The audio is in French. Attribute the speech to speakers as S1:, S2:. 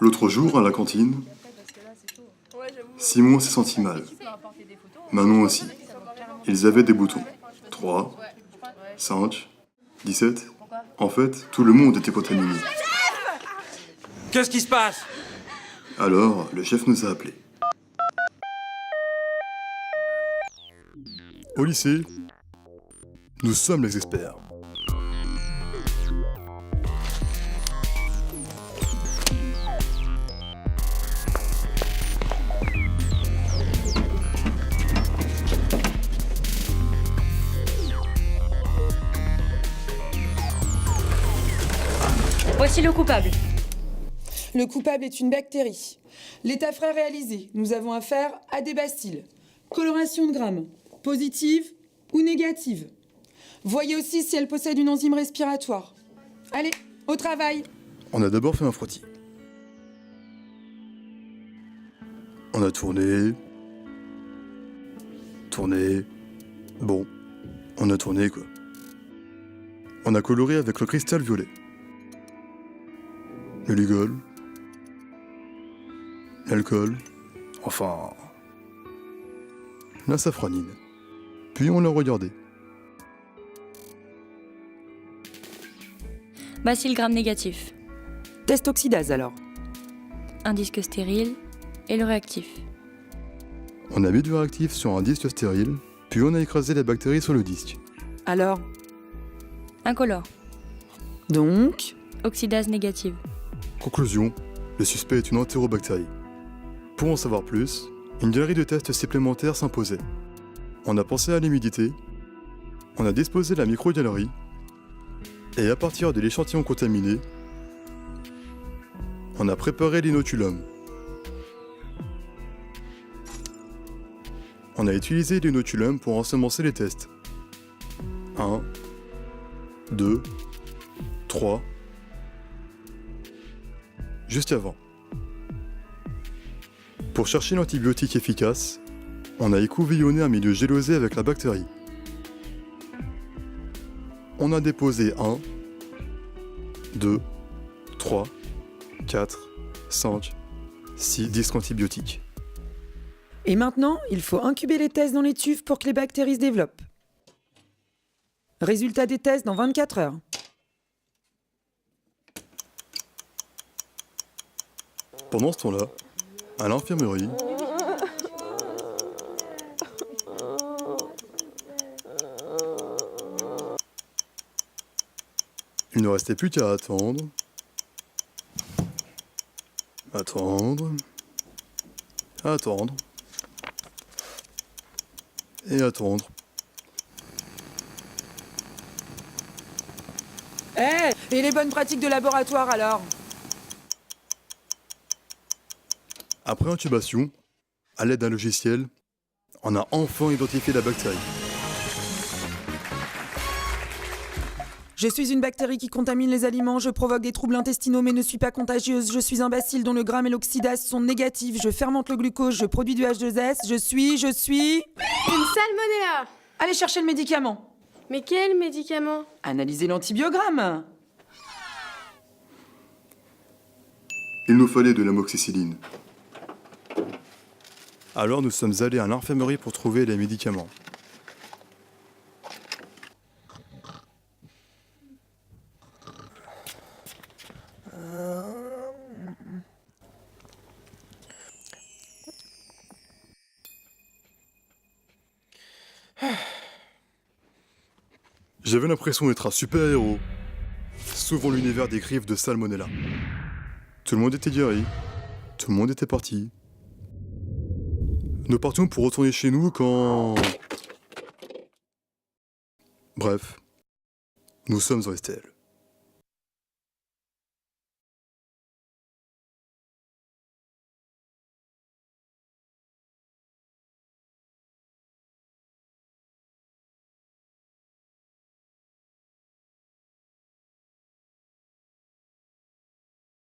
S1: L'autre jour, à la cantine, Simon s'est senti mal. Manon aussi. Ils avaient des boutons. 3, 5, 17. En fait, tout le monde était contaminé.
S2: Qu'est-ce qui se passe?
S1: Alors, le chef nous a appelés. Au lycée, nous sommes les experts.
S3: Voici le coupable.
S4: Le coupable est une bactérie. L'état frais réalisé. Nous avons affaire à des bacilles. Coloration de grammes. Positive ou négative. Voyez aussi si elle possède une enzyme respiratoire. Allez, au travail.
S1: On a d'abord fait un frottis. On a tourné. Bon, on a tourné quoi. On a coloré avec le cristal violet. Le ligol. L'alcool. Enfin. La safranine. Puis on l'a regardé.
S3: Bacille gram négatif.
S4: Test oxydase alors.
S3: Un disque stérile et le réactif.
S1: On a mis du réactif sur un disque stérile, puis on a écrasé la bactérie sur le disque.
S4: Alors,
S3: Incolore.
S4: donc,
S3: Oxydase négative.
S1: Conclusion, le suspect est une entérobactérie. Pour en savoir plus, une galerie de tests supplémentaires s'imposait. On a pensé à l'humidité, on a disposé la microgalerie, et à partir de l'échantillon contaminé, on a préparé l'inoculum. On a utilisé l'inoculum pour ensemencer les tests. 1, 2, 3. Juste avant. Pour chercher l'antibiotique efficace, on a écouvillonné un milieu gélosé avec la bactérie. On a déposé 1, 2, 3, 4, 5, 6 disques antibiotiques.
S4: et maintenant, il faut incuber les tests dans les tubes pour que les bactéries se développent. Résultat des tests dans 24 heures.
S1: Pendant ce temps-là, à l'infirmerie, il ne restait plus qu'à attendre, et attendre.
S4: Et les bonnes pratiques de laboratoire alors?
S1: Après intubation, à l'aide d'un logiciel, on a enfin identifié la bactérie.
S4: Je suis une bactérie qui contamine les aliments, je provoque des troubles intestinaux mais ne suis pas contagieuse, je suis un bacille dont le gramme et l'oxydase sont négatifs, je fermente le glucose, je produis du H2S, je suis...
S5: Une salmonella.
S4: Allez chercher le médicament.
S5: Mais quel médicament?
S4: Analysez l'antibiogramme.
S1: Il nous fallait de l'amoxicilline. Alors nous sommes allés à l'infirmerie pour trouver les médicaments. J'avais l'impression d'être un super-héros, sauvant l'univers des griffes de Salmonella. Tout le monde était guéri, tout le monde était parti. Nous partions pour retourner chez nous quand... Bref, nous sommes restés.